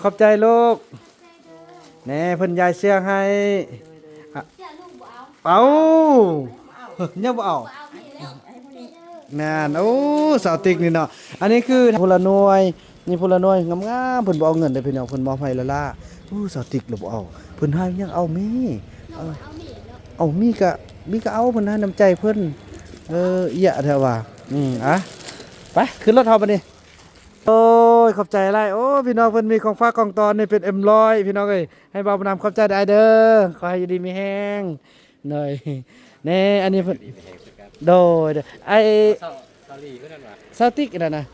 ขอบใจลูกแน่เพิ่นยายเสื้อให้เอาเนี่ยบ่เอาแม่นโอ้สาวติ๊กนี่เนาะอันนี้คือพลหน่วยนี่พลหน่วยงามๆเพิ่นบ่เอาเงินเด้อพี่น้องเพิ่นมอบให้ละล่ะโอ้สาวติ๊กแล้วบ่เอาเพิ่นให้ยังเอามีเอามีก็เอาเพิ่นให้น้ำใจเพิ่นเหี้ยแท้ว่าอะไปขึ้นรถเฮาบัดนี้โอ้ยขอบใจหลายโอ้พี่น้องเพิ่นมีของฝากของตอนนี่เป็น M100 พี่น้องเอ้ยให้บ่าวบุญนำขอบใจได้เด้อขอให้อยู่ดีมีแฮงหน่อยแน่อันนี้เพิ่นโดยไอ้ซาลีเพิ่นนั่นว่าซาติกนั่นน่ะ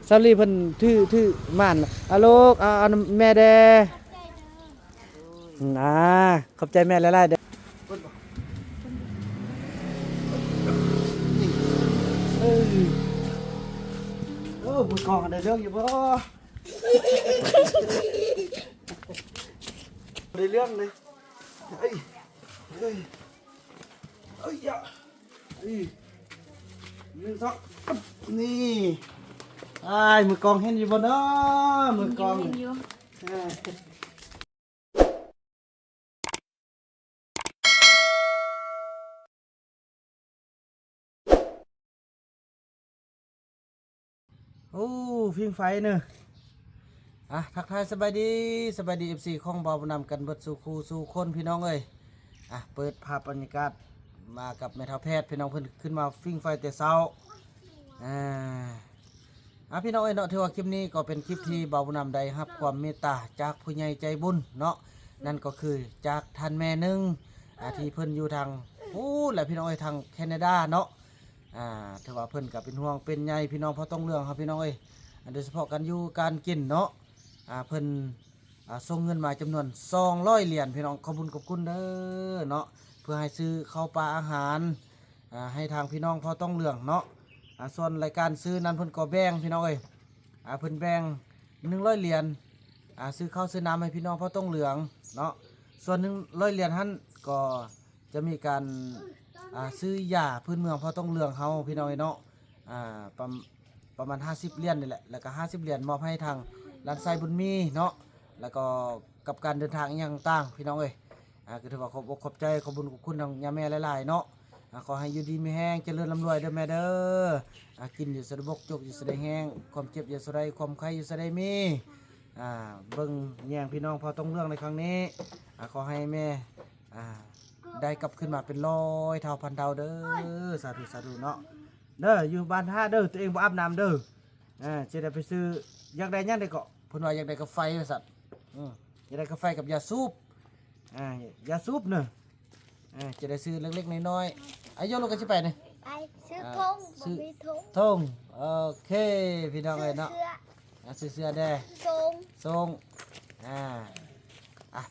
ซาลีเพิ่นถือม่านอะลูกเอาแม่แดขอบใจแม่หลายๆเด้อมือกองได้เรื่องอยู่บ่ได้เรื่องเลยอย่านี่มือกองเห็นอยู่บ่เนาะมือกองโอ้พิงไฟเนอะทักทายสบายดีFC ของบ่าวบุญนำกันเบิดสู่คู่สู่คนพี่น้องเอ้ยเปิดภาพบรรยากาศมากับแม่ทัพแพทย์พี่น้องเพิ่นขึ้นมาฟิงไฟแต่เช้าพี่น้องเอ้ยเนาะถือว่าคลิปนี้ก็เป็นคลิปที่บ่าวบุญนำได้รับความเมตตาจากผู้ใหญ่ใจบุญเนาะนั่นก็คือจากท่านแม่นึงที่เพิ่นอยู่ทางและพี่น้องเอ้ยทางแคนาดาเนาะถือว่าเพิ่นก็เป็นห่วงเป็นใยพี่น้องเพราะต้องเรื่องครับพี่น้องเอ้ยโดยเฉพาะการอยู่การกินเนาะเพิ่นส่งเงินมาจำนวน200เหรียญพี่น้องขอบคุณเด้อเนาะเพื่อให้ซื้อข้าวปลาอาหารให้ทางพี่น้องเพราะต้องเรื่องเนาะส่วนรายการซื้อนั้นเพิ่นก็แบ่งพี่น้องเอ้ยเพิ่นแบ่ง100เหรียญซื้อข้าวซื้อน้ำให้พี่น้องเพราะต้องเหลืองเนาะส่วน100เหรียญนั้นก็จะมีการซื้อยาพื้นเมืองเพราะต้องเรื่องเฮาพี่น้องเนาะประมาณ50เหรียญนี่แหละแล้วก็50เหรียญมอบให้ทางร้านไซบุญมีเนาะแล้วก็กับการเดินทางอย่างต่างพี่น้องเอ้ยก็ถือว่าขอบใจขอบคุณทางย่าแม่หลายๆเนาะขอให้อยู่ดีมีแห้งเจริญร่ำรวยเด้อแม่เด้อกินอยู่สะดวกจกอยู่สะได้แห้งความเจ็บอยู่สะได้ความไข้อยู่สะได้มีเบิ่งแย่งพี่น้องพอต้องเรื่องในครั้งนี้ขอให้แม่ได้กลับขึ้นมาเป็น100เท่าพันเท่าเด้อสาธุเนาะเด้ออยู่บ้านท่าเด้อตัวเองบ่อาบน้ำเด้อจะได้ไปซื้ออยากได้ยังได้ก็เพิ่นว่าอยากได้กาแฟสัตว์อยากได้กาแฟกับยาสูบยาสูบเนอะจะได้ซื้อเล็กๆน้อยๆอายุลูกก็สิไปนี่ไปซื้อธงซื้อธงโอเคพี่น้องเอ้ยเนาะซื้อเสื้อแดงทรง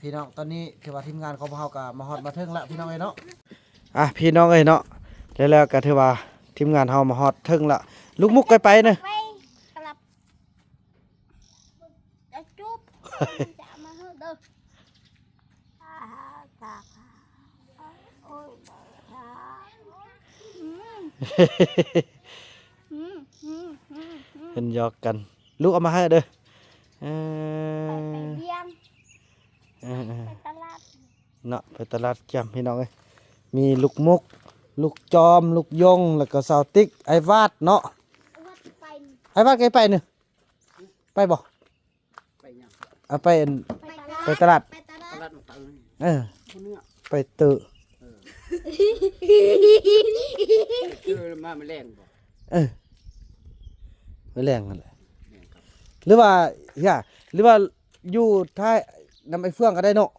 พี่น้องตอนนี้ถือว่าทีมงานของเราก็มาฮอดมาถึงแล้วพี่น้องเอ้ยเนาะพี่น้องเอ้ยเนาะแล้วก็ถือว่าทีมงานเฮามาฮอดถึงละลูกมุกไปเนอะจุ๊บจะมาเถอะเด้อเป็นยอกกันลูกเอามาให้เด้อไปเยี่ยมไปตลาดเนาะไปตลาดแก้มพี่น้องเอ้ยมีลูกมุกลูกจอมลูกยงแล้วก็สาวติ๊กไอวาดเนาะไอวาดไปเนอะไปบ่ไปตลาดไปเตอะมาแรงบ่ไม่แรงกันเลยหรือว่าหรือว่าอยู่ท้ายนำไอ้เฟื่องก็ได้เนาะ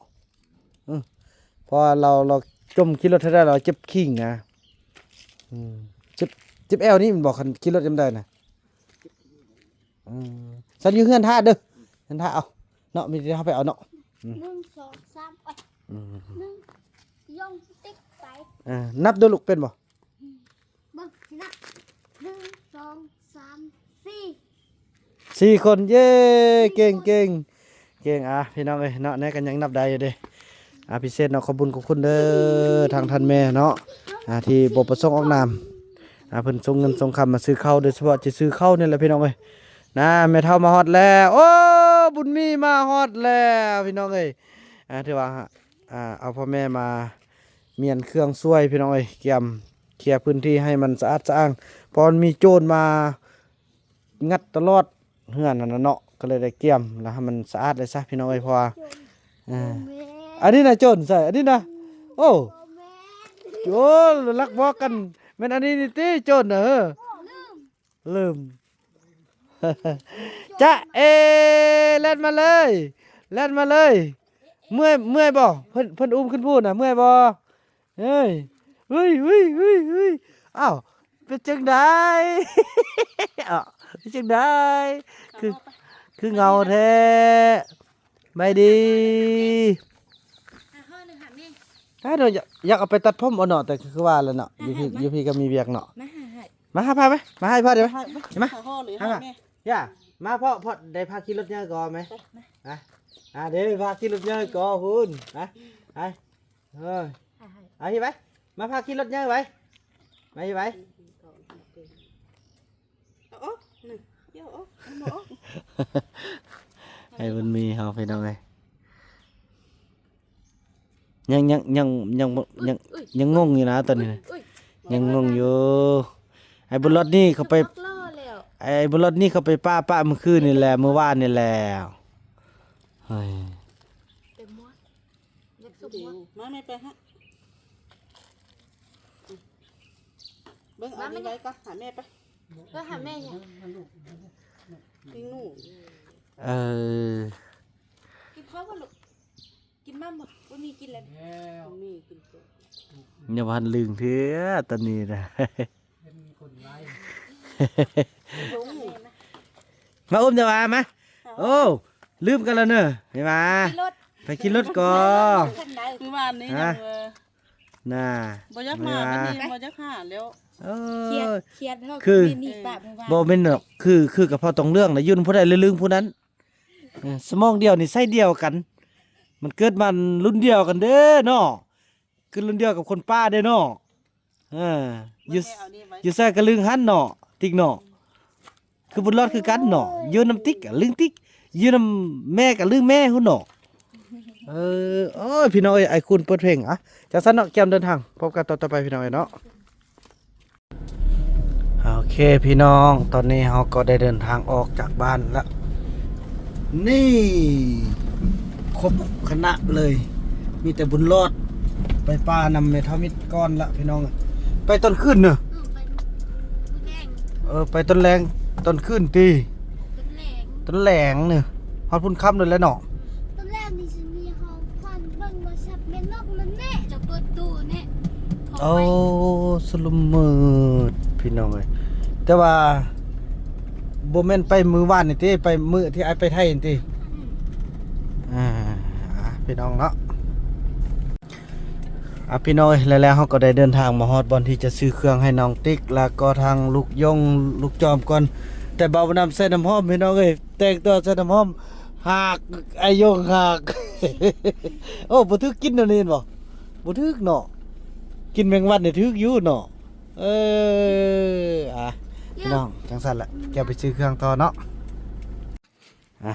พอเราจมขี่รถได้เราเจ็บขิงนะเจ็บแอวนี่มันบอกคันขี่รถจำได้นะฉันอยู่เฮือนท่าเด้อเฮือนท่าเอาเนาะมีที่เขาไปเอาเนาะ1 2 31ย่องติ๊กไปนับดูลูกเป็นบ่เบิ่งสินะ1 2 3 4คนเย้เก่งพี่น้องเอ้ยเนาะแน่กันยังนับได้อยู่เด้พิเศษเนาะขอบคุณเด้อทางท่านแม่เนาะที่บ่ประสงค์ออกนามเพิ่นส่งเงินส่งคำมาซื้อข้าวโดยเฉพาะจะซื้อข้าวนี่แหละพี่น้องเอ้ยนะแม่เฒ่ามาฮอดแล้วโอ้ บุญมีมาฮอดแล้วพี่น้องเอ้ยถือว่าเอาพ่อแม่มาเมียนเครื่องช่วยพี่น้องเอ้ยเกี่ยมเคลียร์พื้นที่ให้มันสะอาดสะอ้างพอมีโจรมางัดตลอดเฮือนนั่นน่ะเนาะก็เลยได้เกี่ยมแล้วให้มันสะอาดเลยซะพี่น้องเอ้ยเพราะว่า แม่ อันนี้นะโจรใส่อันนี้นะโอ้ แม่ โจรลักบอกกันแม่นอันนี้นี่ติโจรน่ะลืม จ๊ะเล่นมาเลยเล่นมาเลยเมื่อยบ่เพิ่นอุ้มขึ้นพูดน่ะเมื่อยบ่เฮ้ยอ้าวเป็นจังได๋ อ้าวเป็นจังได๋คือเงาแท้ไม่ดีเดี๋ยวอยากเอาไปตัดผมเอาเนาะแต่คือว่าแล้วเนาะอยู่พี่ก็มีเวียกเนาะมาหาพาไหมมาให้พ่อเดี๋ยวไหมเห็นไหมให้มาย่ามาพ่อได้พาขี่รถเยอะก่อนไหมเดี๋ยวพาขี่รถเยอะก่อนคุณไปที่ไปมาพาขี่รถเยอะไปที่ไปให้มันมีเฮาไปน้องไงยังงงอยู่นะตอนนี้ยังงงอยู่ไอ้บุญรถนี่เขาไปไอ้บุญรถนี่เขาไปป้าเมื่อคืนนี่แหละเมื่อวานนี่แหละเฮ้ย มาไม่ไปฮะเบิ่งเอานี่ไว้ก็หาแม่ไป หาแม่เนี่ย ปิ้งหนู กินข้าวก่อนลูกกินมาหมดว่ามีกินแล้ว มีกินตัว อย่าวันลืมเถอะตอนนี้นะมาอุ้มจะมาโอ้ลืมกันแล้วเนอะเห็นไหมไปขี่รถก่อน คือบ้านนี้ยังน่ะ บ่ยักมาไม่นี่บ่ยักหาแล้ว เครียดเท่า คือ นี่ป้าเมื่อวาน บ่แม่นหรอกคือกับพ่อต้องเรื่องนะยุ่นผู้ใดลืมผู้นั้นสมองเดียวนี่ไส้เดียวกัน มันเกิดมันรุ่นเดียวกันเด้อเนาะคือรุ่นเดียวกับคนป้าเด้อเนาะอยู่ใส่กระลึงหันเนาะติ๊กเนาะคือบุญรอดคือกันเนาะอยู่น้ำติ๊กกับลึงติ๊กอยู่น้ำแม่กับลึงแม่หุ่นเนาะโอ้ยพี่น้องไอ้คุณเปิดเพลงอ่ะจากสั้นเนาะแกมเดินทางพบกันต่อไปพี่น้องเนาะโอเคพี่น้องตอนนี้เราก็ได้เดินทางออกจากบ้านแล้วนี่ครบคณะเลยมีแต่บุญรอดไปป่านำเมทามิดก้อนละพี่น้องไปต้นขึ้นเนอะไปต้นแรงต้นขึ้นตีต้นแหลงเนอะฮอดพุ่นค่ำเลยแล้วเนาะ ตอนแรกนี่สิมีเฮาควันเบิ่งว่าสับแม่นกมันแน่จะเปิดตู้แน่ โอ้สลุมมืดพี่น้องเอ้ยแต่ว่าบ่แม่นไปมือว่านนี่ติไปมือที่ไอ้ไปไทยนี่ติพี่น้องเนาะพี่น้อยแล้วเขาก็ได้เดินทางมาฮอดบอนที่จะซื้อเครื่องให้น้องติ๊กแล้วก็ทางลูกยงลูกจอมก่อนแต่เบาน้ำใส่น้ำหอมพี่น้องเอ้ยแต่งตัวใส่น้ำหอมหักไอยงหัก โอ้บ่ทึกกินเดี๋ยวนี้บ่บ่ทึกเนาะกินแมงวันนี่ทึกอยู่เนาะพี่น้องจังสั่นละแกไปซื้อเครื่องต่อเนาะ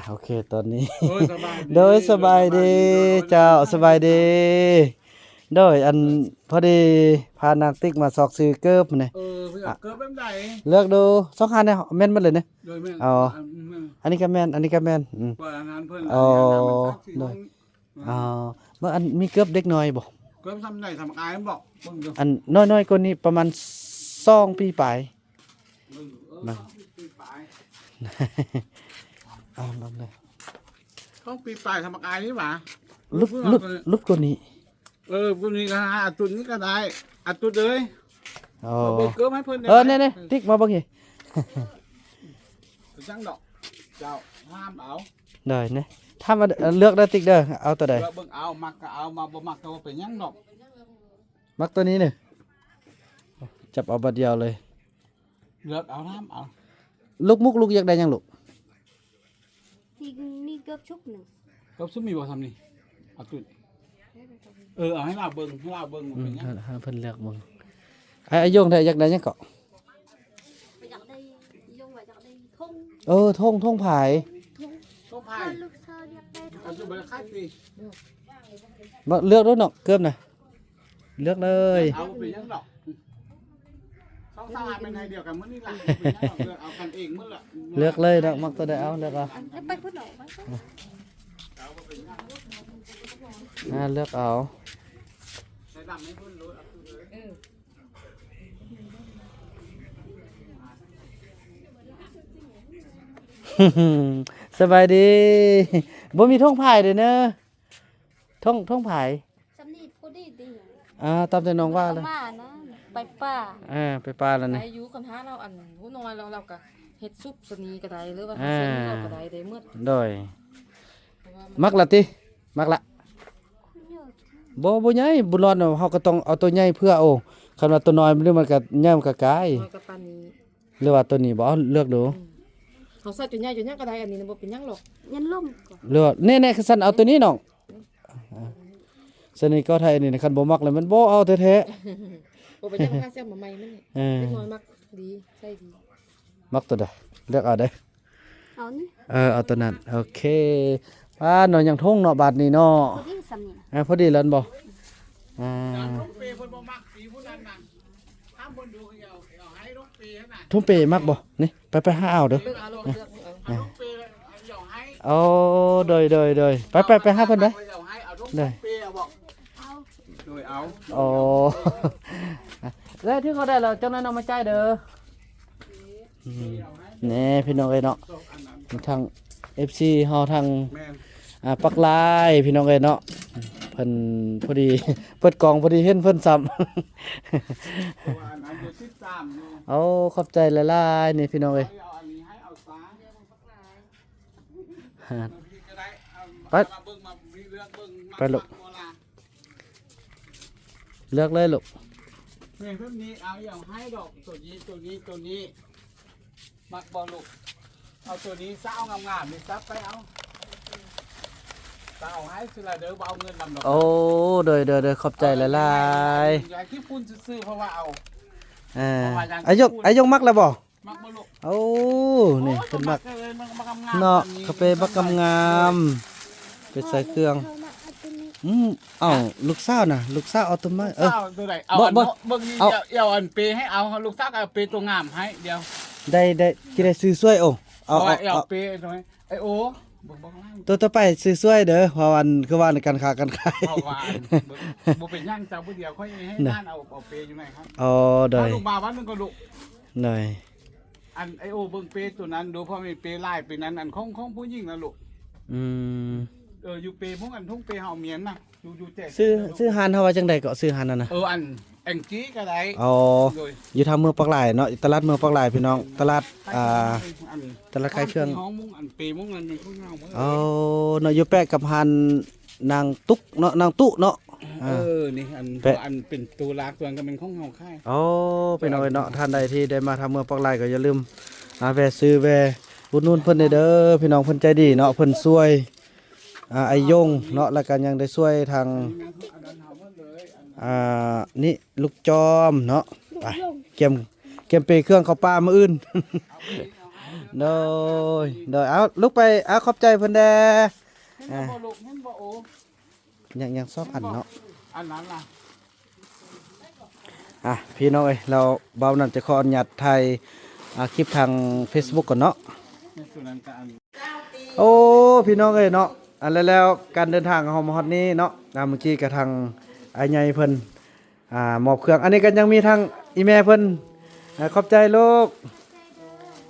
โอเคตอนนี้ โดยสบายดีเจ้าสบายดีโดยอันพอดีพานางติ๊กมาสอกซื้อเกิบนี่ เกิดแบบไหน เลือกดูสองคันเนี่ยแม่นหมดเลยเนี่ย โดยแม่ อันนี้ก็แม่นอันนี้ก็แม่นเปิดงานเพิ่น โดยเมื่ออันมีเกิบเด็กน้อยบ่ เกิดทำไหนทำอายบอกเบิ่งดู อันน้อยๆกว่านี้ประมาณ2 ปีปลายลองเลย เขาปีปลายทำอายนี่หว่า ลุบกว่านี้ พวกนี้ก็หาจุดนี้ก็ได้อัดจุดเลย เกิดให้เพิ่น เนี่ยติ๊กมาเบิ่งนี่ จังดอกเจ้าห้ามเอา ได้เนี่ยถ้ามาเลือกได้ติ๊กเด้อเอาตัวใด เบิ่งเอามักก็เอามาบ่มักก็บ่เป็นหยังดอก มักตัวนี้เนี่ยจับเอาบัดเดียวเลย เลือกเอาน้ำเอา ลูกมุกลูกอยากได้ยังลูก นี่เกือบชุบหนึ่ง ก็ซุมมีบ่ทำนี่เอาจุดเอาให้เราเบิ่งเป็นหยัง เพิ่นเลือกมึงไอ้โยงได้อยากได้ยังเกาะ อยากได้ยงว่าอยากได้ทง ทงผาย ต้อง ต้องพาย ลูกเธออยากได้ เอาอยู่บนค่ายปี บ่เลือกด้วยเนาะเกือบน่ะเลือกเลย เอาไปยังดอกต้องสร้างเป็นไงเดียวกันมื้อนี้ล่ะเอากันเองมื้อละ เลือกเลยเนาะมักตัวใดเอาเลือกเอา ไปพุ่นออกไป เลือกเอา ใส่ดำให้เพิ่นรู้เอาเลย สบายดีบ่มีท่องผายเด้อเนอะท่องผาย สำนีพอดีดี ตามใจน้องว่าเลย มานะไปป่า ไปปลาแล้วนี่ อายุกันหาเราอันผู้น้อยเราก็เฮ็ดซุปสนีก็ได้หรือว่า อ่า เส้นเราก็ได้ได้หมด โดย เพราะว่า มักละติมักละ คุณอยู่ บ่ใหญ่บุญรอดเนาะเฮาก็ต้องเอาตัวใหญ่เพื่อโอ้คันว่าตัวน้อยมันเรื่องมันก็ใหญ่มันก็กาย น้อยกับปานนี้ หรือว่าตัวนี้บ่เอาเลือกดู เขาใส่จุดใหญ่จุดใหญ่ก็ได้อันนี้บ่เป็นหยังหรอก ยันล่มก่อน เลือกแน่ๆคือซั่นเอาตัวนี้น้องสนิทก็ไทยนี่คันบ่มักเลยมันบ่เอาแท้ บ่เป็นหยังค่าเสียมาใหม่มันนี่ ๆเออ เล็กน้อยมักดีใส่ดี มักตัวใดเลือกเอาได้ เอานี่ เอาตัวนั้นโอเคเนาะยังท่งเนาะบาดนี้เนาะ พอดีสำนี พอดีแล้วบ่อ่า ลูกเปย์เพิ่นบ่มักปีผู้นั้นน่ะถ้าเพิ่นดูเอาให้ลูกเปย์หั่นน่ะ ทุ่มเปมักบ่นี่ไปหาเอาเด้อ เลือกเอาลูกเลือกเอา เอาลูกเปย์เอาให้ เอาโดยไปหาเพิ่นได้ เอาให้เอาลูก ได้ เปย์เอาบอก เอา โดยเอา อ๋อ แล้วที่เขาได้แล้วจังนั้นเอามาจ่ายเด้อแน่พี่น้องเอ้ยเนาะทาง FC เฮาทาง แม่น ปักลายพี่น้องเอ้ยเนาะเพิ่นพอดี เปิดกล่องพอดีเห็นเพิ่นซ้ำ ตัวอันนั้นอยู่ที่3อยู่ เอาขอบใจหลายๆนี่พี่น้องเอ้ย เอาอันนี้ให้เอาซะ ฮะ พี่ก็ได้เอา ไป มาเบิ่งมาเลือกเบิ่งมา ไปลูก โบราณ เลือกเลยลูก แม่เพิ่นนี้เอาอย่างให้ดอกตัวนี้มักบ่ลูกเอาตัวนี้ซะเอางามๆนี่ซับไปเอาซะเอาให้สิล่ะเด้อบ่เอาเงินนำดอก โอ้โดยขอบใจหลาย อย่างที่พูนซื่อๆเพราะว่าเอา ๆอายกมักแล้วบ่ มักบ่ลูก โอ้นี่เพิ่นมัก เลยมันกำงาม เนาะกาแฟบักกำงามไปใส่เครื่อง เธอน่ะเอาตัวนี้ เอ้าลูกสาวน่ะลูกสาวเอาตัวมา เออตัวไหนเอา บ่ อัน บ่ เบิ่งนี่ เอา เอาอันเปให้เอาลูกสาวก็เอาเปตัวงามให้เดี๋ยว ได้ที่ได้ซื้อช่วยโอ้เอา เอาเปตรงนี้ไอ้โอ้เบิ่งงาม ตัวต่อไปซื้อช่วยเด้อเพราะวันคือว่าในการค้าการขาย เอาว่าบ่เป็นย่างเจ้าผู้เดียวค่อยให้ด้านเอาเปอยู่ไหนครับ อ๋อได้ เอาลูกมาวันนึงก็ลูก ได้ อันไอโอเบิ่งเปตัวนั้นดูเพราะมีเปลายเปนั้นอันของผู้หญิงนะลูก อืม อยู่เปพวกอันทุ่งเปเฮาเมียนนะอยู่แต่ ซื้อหานเฮาว่าจังได๋ก็ซื้อหานนั่นน่ะ อันแองจี้ก็ได้ อ๋อ โดย อยู่ทางเมืองปักหลายเนาะตลาดเมืองปักหลายพี่น้องตลาดอัน ตลาดขายเครื่อง ห้องมุ้งอันเปมุ้งอันเป็นข้าวเงาเมื่อ เอาเนาะอยู่แปะกับหานนางตุ๊กเนาะนางตุ๊เนาะ นี่อัน แปะ อันเป็นตัวลากตัวก็เป็นข้าวเงาค่าย อ๋อพี่น้องเนาะท่านใดที่ได้มาทางเมืองปักหลายก็อย่าลืมแวะซื้อแวะอุดหนุนเพิ่นเด้อพี่น้องเพิ่นใจดีเนาะเพิ่นช่วยไอยงเนาะแล้วก็ยังได้ช่วยทางนี่ลูกจอมเนาะไปเก็บไปเครื่องเข้าป่ามื้ออื่น โดยเอาลุกไปเอาขอบใจเพิ่นแด เห็นบ่ลูกเห็นบ่โอ ยังซอกอันเนาะ อันนั้นล่ะ พี่น้องเอ้ยเราเบานั่นจะขออนุญาตถ่ายคลิปทาง Facebook ก่อนเนาะ ในส่วนนั้นก็อัน โอ้พี่น้องเอ้ยเนาะแล้วการเดินทางของเรามาฮอดนี้เนาะเมื่อกี้กับทางไอ้ใหญ่เพิ่นมอบเครื่องอันนี้ก็ยังมีทางอีแม่เพิ่นขอบใจลูก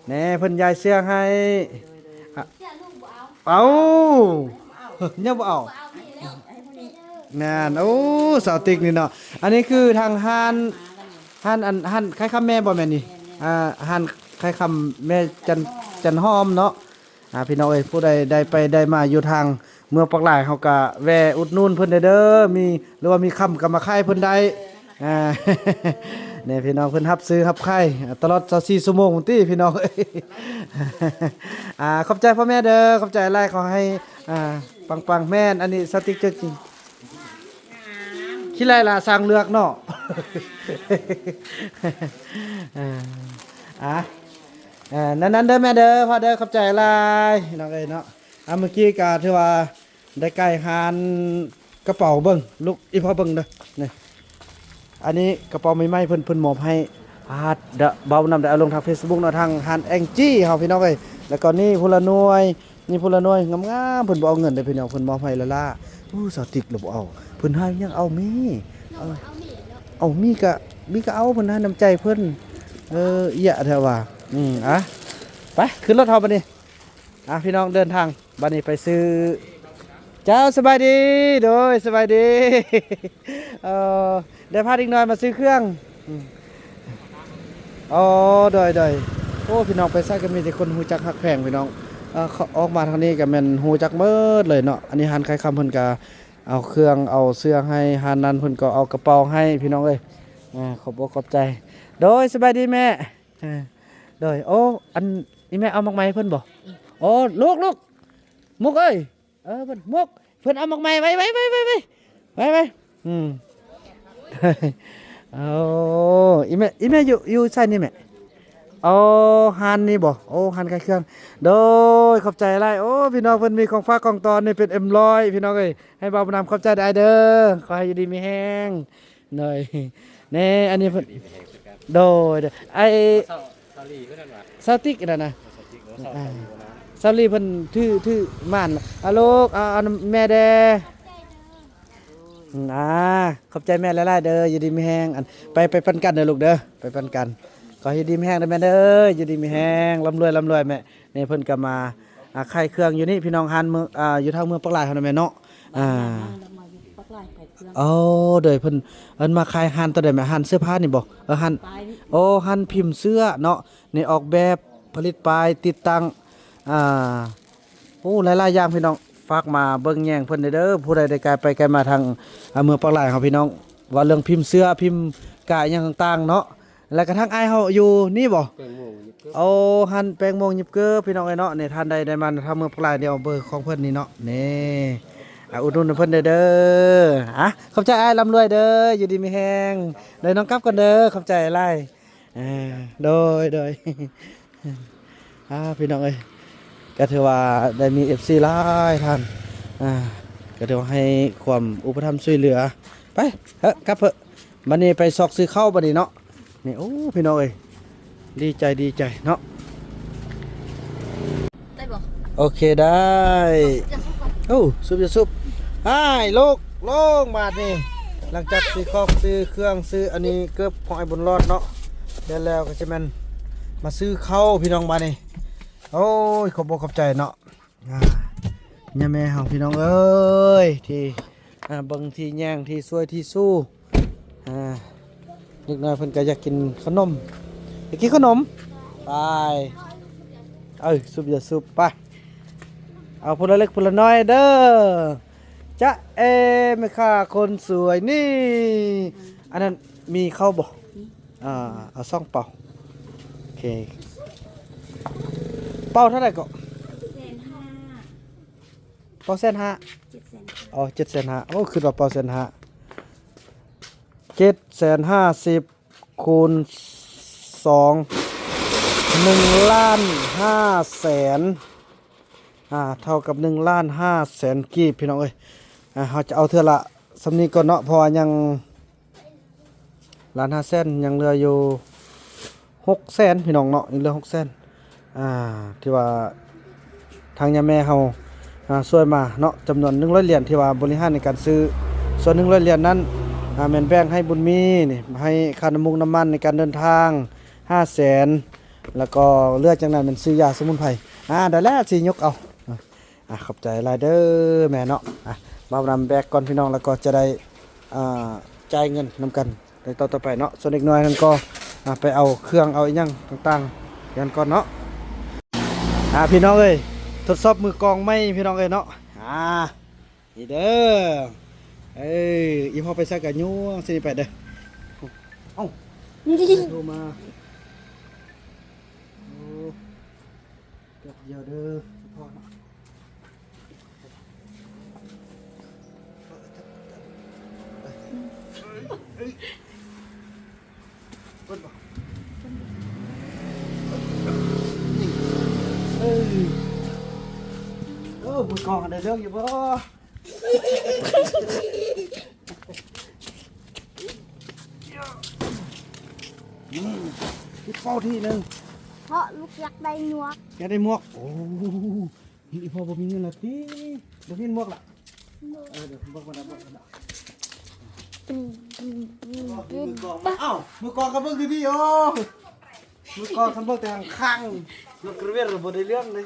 แหน่เพิ่นยายเสื้อให้ เชื่อลูกบ่เอา เอาเนี่ยบ่เอานั่นโอ้สาวติ๊กนี่เนาะอันนี้คือทางห้านคล้ายคำแม่บ่แม่นนี่ห้านคล้ายคำแม่จันหอมเนาะพี่น้องเอ้ยผู้ใดได้ไปได้มาอยู่ทางเมืองปักหลายเฮาก็แวะอุดหนุนเพิ่นได้เด้อมีหรือว่ามีคำก็มาขายเพิ่นได้เนี่ยพี่น้องเพิ่นรับซื้อรับขายตลอด24ชั่วโมงติพี่น้องเอ้ยขอบใจพ่อแม่เด้อขอบใจหลายขอให้ปังๆแม่นอันนี้สติ๊กเกอร์จริงขี้ไรล่ะสร้างเลือกเนาะ นั้นเด้อแม่เด้อพ่อเด้อขอบใจหลายน้องเอ้ยเนาะ เมื่อกี้ก็ถือว่าได้ไก่หานกระเป๋าเบิ่งลูกอีพ่อเบิ่งเด้อนี่อันนี้กระเป๋าใหม่ๆเพิ่นมอบให้เบานำได้เอาลงทาง Facebook เนาะทางหานแองจี้เฮาพี่น้องเอ้ยแล้วก็นี่ผู้ละหน่วยนี่ผู้ละหน่วยงามๆเพิ่นบ่เอาเงินเด้อพี่น้องเพิ่นมอบให้ละล่ะสาวติ๊กหรือบ่เอาเพิ่นให้ยังเอามี เอาเหนียวเนาะ เอามีก็เอาเพิ่นให้น้ำใจเพิ่นเอียแท้ว่าไปขึ้นรถเฮาบัดนี้พี่น้องเดินทางบัดนี้ไปซื้อเจ้าสบายดีโดยสบายดีได้พาอีกหน่อยมาซื้อเครื่องโดยโอ้พี่น้องไปใส่ก็มีแต่คนฮู้จักฮักแพงพี่น้องเขาออกมาทางนี้ก็แม่นฮู้จักเบิดเลยเนาะอันนี้หันใครคำเพิ่นก็เอาเครื่องเอาเสื้อให้หันนั้นเพิ่นก็เอากระเป๋าให้พี่น้องเอ้ยขอบอกขอบใจโดยสบายดีแม่โดยโอ้อันนี้แม่เอามักไม้เพิ่นบ่โอ้ลูกมุกเอ้ยเพิ่นมุกเพิ่นเอามักไม้ไว้เอาอีแม่อยู่ใส่นี่แม่เอาหันนี่บ่โอ้หันไก่เครื่องโดยขอบใจหลายโอ้พี่น้องเพิ่นมีของฝากของตอนนี่เป็น M100พี่น้องเอ้ยให้บ่าวบุญนำขอบใจได้เด้อขอให้อยู่ดีมีแฮงหน่อยแน่อันนี้เพิ่นโดยไอ้ซาลีเพิ่นนั่นว่าซาติกนั่นน่ะซาลีเพิ่นถือม่านลูกเอาแม่แดขอบใจแม่หลายๆเด้ออยู่ดีมีแฮงอันไปปันกันเด้อลูกเด้อไปปันกันขอให้ดีมีแฮงเด้อแม่เด้ออยู่ดีมีแฮงร่ำรวยแม่นี่เพิ่นก็มาไข่เครื่องอยู่นี่พี่น้องหันเมืองอยู่ทางเมืองปักลายเฮานั่นแม่เนาะโดยเพิ่นมาขายหันตัวใดแม่หันเสื้อผ้านี่บ่หันหันพิมพ์เสื้อเนาะนี่ออกแบบผลิตปลายติดตั้งหลายๆอย่างพี่น้องฝากมาเบิ่งแย่งเพิ่นเด้อผู้ใดได้ไกลไปไกลมาทางเมืองปักลายเฮาพี่น้องว่าเรื่องพิมพ์เสื้อพิมพ์กายอย่างต่างๆเนาะแล้วก็ทางอ้ายเฮาอยู่นี่บ่หันแปลงโมงยิบเกอพี่น้องเอ้ยเนาะนี่ท่านใดได้มาทางเมืองปักลายเดี๋ยวเบอร์ของเพิ่นนี่เนาะนี่อุดหนุนเพิ่นเด้อขอบใจอ้ายร่ำรวยเด้ออยู่ดีมีแฮงเด้อน้องกลับกันเด้อขอบใจหลายโดยพี่น้องเอ้ยก็ถือว่าได้มี FC หลายท่านก็ถือว่าให้ความอุปถัมภ์ช่วยเหลือไปกลับเถอะบัดนี้ไปซอกซื้อข้าวบัดนี้เนาะนี่โอ้พี่น้องเอ้ยดีใจเนาะ ได้บ่ โอเคได้ซุปลูกลงมาดนี่หลังจากซื้อเครื่องซื้ออันนี้เกือบของไอ้บุญรอดเนาะเดี๋ยวแล้วก็จะแม่นมาซื้อข้าวพี่น้องมานี่โอ้ยขอบใจเนาะย่าแม่ของพี่น้องเอ้ยที่เบิ่งที่แย่งที่ช่วยที่สู้เด็กน้อยเพิ่นก็อยากกินขนมไปซุปไปเอาพลเล็กพลน้อยเด้อจ๊ะแม่ค้าคนสวยนี่อันนั้นมีข้าวบ่เอาซ่องเป่าโอเคเป่าเท่าไหร่ก็เป่า1,500,000750,000โอ้คือว่าเป่า1,500,000 750,000คูณ2 1,500,000เท่ากับ1,500,000กีบพี่น้องเอ้ยเราจะเอาเท่าละสำนีก่อนเนาะพอยัง1,500,000ยังเหลืออยู่600,000พี่น้องเนาะยังเหลือ600,000ที่ว่าทางย่าแม่เฮาช่วยมาเนาะจำนวน100เหรียญที่ว่าบริหารในการซื้อส่วน100เหรียญนั้นแม่นแบ่งให้บุญมีนี่ให้ค่าน้ำมูกน้ำมันในการเดินทาง500,000แล้วก็เลือดจากนั้นเป็นซื้อยาสมุนไพรได้แล้วสิยกเอาขอบใจหลายเด้อแม่เนาะมานำแบกก่อนพี่น้องแล้วก็จะได้จ่ายเงินนำกันในต่อไปเนาะส่วนอีกหน่อยนั้นก็ไปเอาเครื่องเอาอีหยังต่างๆกันก่อนเนาะพี่น้องเอ้ยทดสอบมือกองไม่พี่น้องเอ้ยเนาะนี่เด้ออีพ่อไปซักกะยุ่งสิไปเด้อเอ้าโทรมาเดี๋ยวเด้อพ่อเนาะโอ้ กองได้เรื่องอยู่บ่อีกเป้าที่หนึง เพราะลูกอยากได้หนวก อยากได้หมวกโอ้อีพ่อบ่มีเงินละติบ่มีหมวกล่ะเดี๋ยวผมบอกกันนะมือกองมาเอ้ามือกองก็เบิ่งดีๆโอ้มือกองคันเบิ่งแต่ข้างๆลูกกระเวียนบ่ได้เรื่องเลย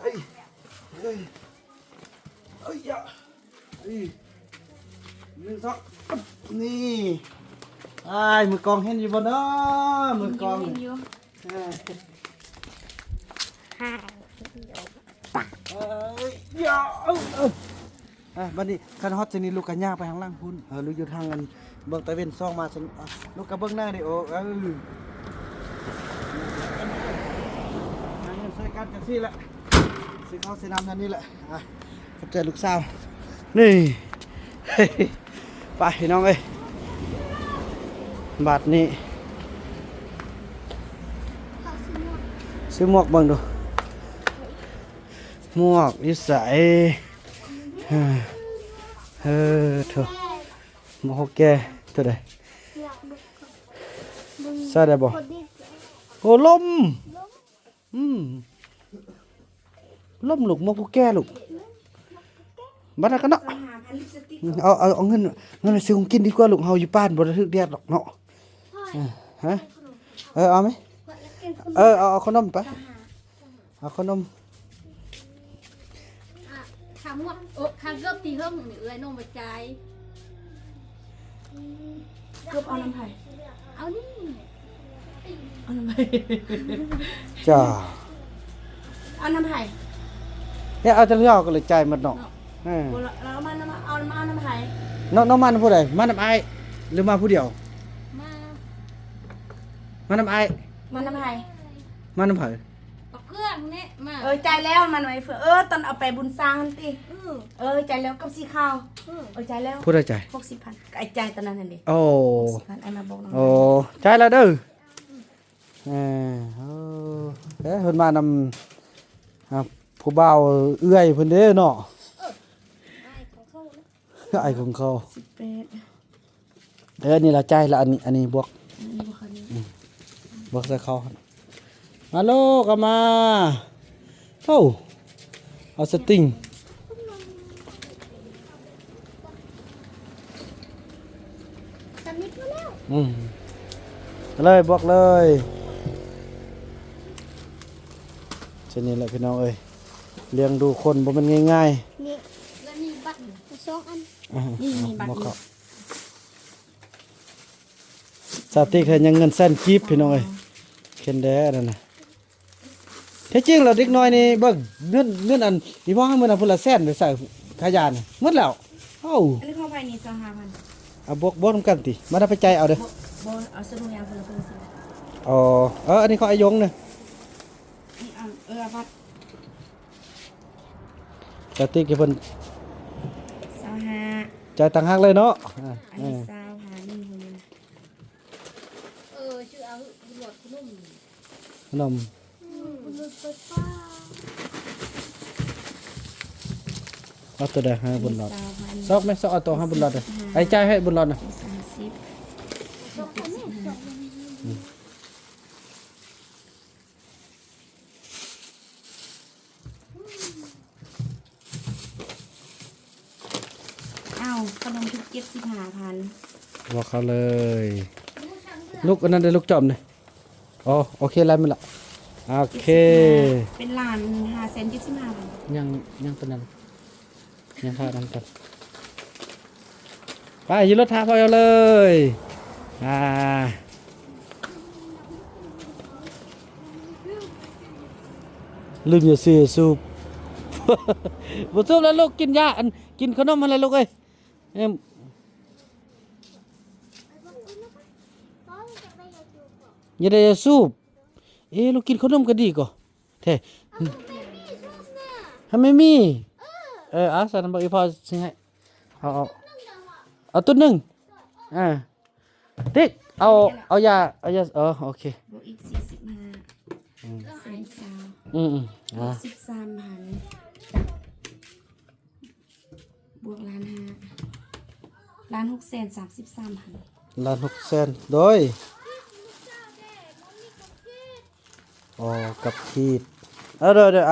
เอ้ยเอ้ยเอ้ยอย่าเอ้ย1 2นี่อ้ายมือกองเห็นอยู่บ่เนาะมือกองนี่เอ้ย ค่ะ อย่าบัดนี้คันฮอตชนิดลูกกันย่างไปข้างล่างพุ่นลูกอยู่ทางกันเบิ่งตะเวนซ่องมาฉันลูกก็เบิ่งหน้าดิโอ้หาเงินใส่กันจังซี่แหละสิเขาสินำนั่นนี่แหละขอบใจลูกสาวนี่ ไปน้องเอ้ยบาทนี้ซื้อหมวกเบิ่งดูหมวกนิสัยเถอะหมวกแกตัวใด อยากดูมึง ใส่ได้บ่ คนดี โอ้ลมลมลูกหมวกแกลูกบัดนั้นกันเนาะเอาเงินไปซื้อของกินดีกว่าลูกเฮาอยู่บ้านบ่ได้ถึกแดดหรอกเนาะฮะเอาไหม คนละกินคน เอาขนมไปเอาขนม ข้างหมวกโอ้ข้างเกือบตีเฮิ่มนี่เอ้ยน้องไปใจาย เกือบเอาน้ำไผ่ เอานี่ เอาน้ำไผ่ จ้า เอาน้ำไผ่ เนี่ยเอาจะเที่ยวก็เลยจ่ายหมดเนาะ แล้วเอาน้ำไผ่ น้องมันผู้ใดมาน้ำไอหรือมาผู้เดียว มา มาน้ำไอ มาน้ำไผ่ มาน้ำไผ เอาเครื่องเนี่ยมา ใจายแล้วมันไว้เผื่อตอนเอาไปบุญสร้างติใจายแล้วกับสีขาวใจายแล้ว ผู้ใดจ่าย 60,000ไอ้ใจายตอนนั้นนั่นดิ โอ้ 60,000ไอ้มาบอกน้อง โอ้จ่ายแล้วเด้อเพิ่นมานำผู้บ่าวเอื้อยเพิ่นเด้เนาะไอ้ของเขา 18 นี่ละจ่ายละอันนี้บวก นี่บ่คันนี้ บวกใส่เขามาโลกเอามาโอ้เอาสติง สมิธมาแล้ว เลยบอกเลยเช่นนี้แหละพี่น้องเอ้ยเลี้ยงดูคนบ่มันง่าย นี่ แล้วมีบัตร สองอัน ๆ นี่มีบัตร บ่เข้าสาติเคยยังเงินแสนกีบพี่น้องเอ้ยเข็นแด้นั่นน่ะแท้จริงแล้วเด็กน้อยนี่เบิ่งเงินอันอีพ่อให้มื้อนั้นพุ่นละแสนไปใส่ขยานหมดแล้วเอ้า อันนี้ของไผ่นี่25,000 เอาบวกนำกันติมาได้ไปใจายเอาเด้อ บ่เอาสนุกยางคนละครึ่งสิ อ๋ออันนี้ของไอ้ยงเนี่ย นี่เอาบัตร สาติเพิ่น 25 จ่ายต่างหากเลยเนาะ อันนี้25นี่คนนี้ ชื่อเอาตำรวจคุณนุ่ม ขนม ลูกไปป้า เอาตัวใดให้บุญรอด 25,000 ซอกไหมซอกเอาตัวให้บุญรอดเลยไอ้จ่ายให้บุญรอดนะ 30 สองอันนี้สองอันนี้ อ้าวขนมทุก75,000 บอกเขาเลย ลูกอันนั้นได้ลูกจอมเลยอ๋อโอเคไล่มันละโอเค เป็นล้าน575,000 ยังตัวนั้นยังท่านั้นกันไปยืนรถท้าพอเอาเลยลืมอย่าเสียสูบ บ่สูบแล้วลูกกินยากินขนมอะไรลูกเอ้ย ป้าจะไปอยากดูก่อน อย่าได้สูบลูกกินขนมก็ดีก่อแท้ถ้าไม่มีเอาใส่น้ำบอกอีพอสิให้เอาตัวหนึ่งติ๊กเอายาโอเค บวกอีก45 13,000 13,000 บวก1,633,000 ล้าน6แสนโดยอ๋อกับขีดเดี๋ยว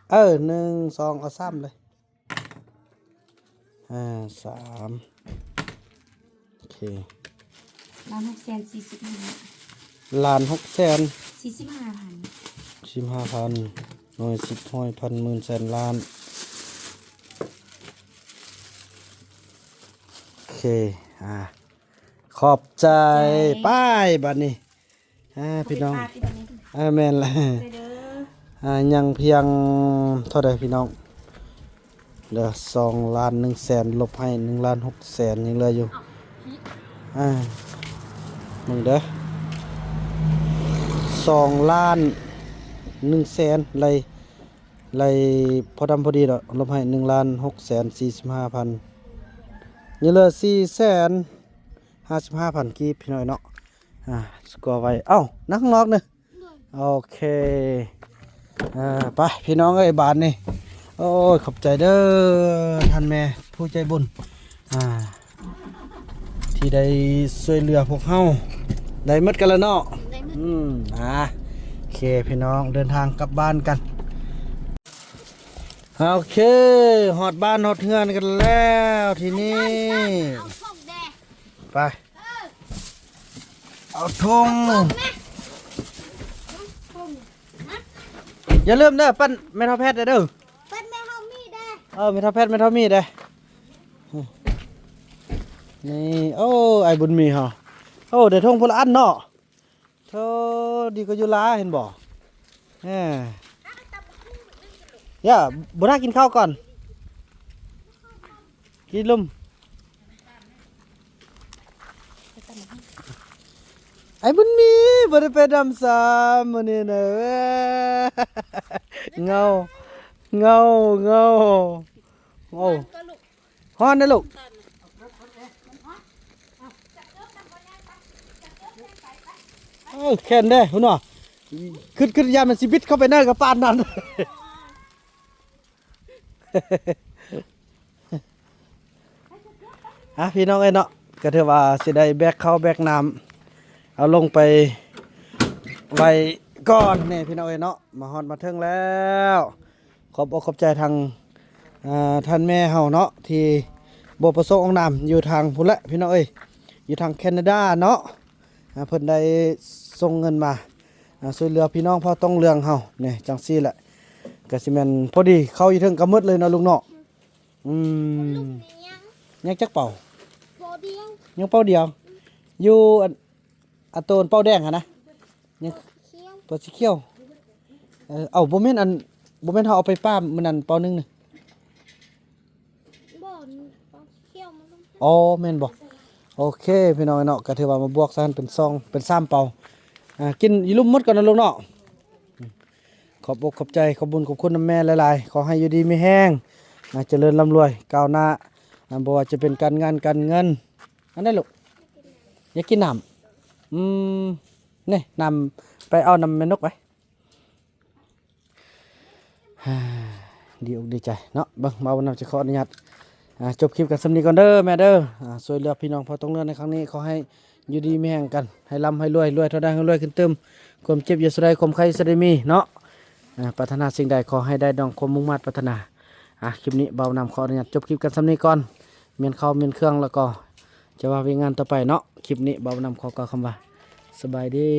เอา1 2เอา3เลย3โอเค1,645,000 ล้าน6แสน 45,000 15,000หน่วย10ห้อยพันหมื่นแสนล้านโอเคขอบใจป้ายบัดนี้พี่น้องแม่นละยังเพียงเท่าใดพี่น้องเหลือ2 ล้าน1แสนลบให้1 ล้าน6แสนยังเหลืออยู่มึงเด้อ2 ล้าน1แสนไล่พอดำพอดีดอกลบให้1 ล้าน6แสน45,000ยังเหลือ4,055,000กีบพี่น้อยเนาะสกอร์ไว้นักนอกเนอะโอเคไปพี่น้องเอ้ยบาทนี่โอ้ยขอบใจเด้อท่านแม่ผู้ใจบุญที่ได้ช่วยเหลือพวกเฮาได้หมดกันแล้วเนาะโอเคพี่น้องเดินทางกลับบ้านกันโอเคหอดบ้านหอดเฮือนกันแล้วทีนี้ เอาพวกแดง ไปเอาธงอย่าลืมเด้อปั้นแม่ทัพแพทย์เด้อ เป็นแม่เฮามีแดง แม่ทัพแพทย์แม่ทัพมีดเด้นี่โอ้ไอ้บุญมีเหรอเดี๋ยวธงพลอันเนาะเธอดีก็อยู่ลาเห็นบ่ย่าบุญกินข้าวก่อนกินลุ่มไอ้บุญมีบ่ได้ไปดำสามมื้อนี้นะเงาโอ้ฮ้อนนะลูกแค่นได้หุ่นว่ะขึ้นยามันสิบิดเข้าไปเนินกับปานนั้นพี่น้องเอ้ยเนาะก็ถือว่าสิได้แบกเข้าแบกน้ำเอาลงไปไว้ก่อนนี่พี่น้องเอ้ยเนาะมาฮอดมาถึงแล้วขอบอกขอบใจทางท่านแม่เฮาเนาะที่บ่ประสงค์ออกนามอยู่ทางพุ่นละพี่น้องเอ้ยอยู่ทางแคนาดาเนาะเพิ่นได้ส่งเงินมาช่วยเหลือพี่น้องพอต้องเรื่องเฮานี่จังซี่แหละก็สิแม่นพอดีเข้าอยู่ถึงกำมืดเลยเนาะลุงเนาะยังจักเป่า โบเดียว ยังเป่าเดียวอยู่อันโตนเป่าแดงนะยัง เคี้ยว เป่าสีเขียวบ่แม่นบ่แม่นเฮาเอาไปป้ามื้อนั้นเป่านึงนี่ บ่อนเคี้ยวมันต้อง อ๋อแม่นบ่โอเคพี่น้องเนาะก็ถือว่ามาบวกซะเป็น2เป็น3เป่ากินอีลุ่มหมดก่อนนะลุงเนาะขอบอกขอบใจขอบบุญขอบคุณน้ำแม่หลายๆขอให้อยู่ดีมีแห้งเจริญร่ำรวยก้าวหน้าบ่ว่าจะเป็นการงานการเงินอันนั้นลูกอยากกินน้ำนี่น้ำไปเอาน้ำแม่นกไปดีอกดีใจเนาะเบิ่งมาวันนี้จะขออนุญาตจบคลิปกันสำนีก่อนเด้อแม่เด้อช่วยเหลือพี่น้องพอต้องเลือนในครั้งนี้ขอให้อยู่ดีมีแห่งกันให้ร่ำให้รวยเท่าใดให้รวยขึ้นเติมความเจ็บอย่าสุดใดความใครสุดใดมีเนาะปรารถนาสิ่งใดขอให้ได้ดังความมุ่งมั่นปรารถนาคลิปนี้เบานำขออนุญาตจบคลิปกันสำนีก่อนเมียนข้าวเมียนเครื่องแล้วก็จะว่าวิ่งงานต่อไปเนาะคลิปนี้เบานำขอกล่าวคำว่าสบายดี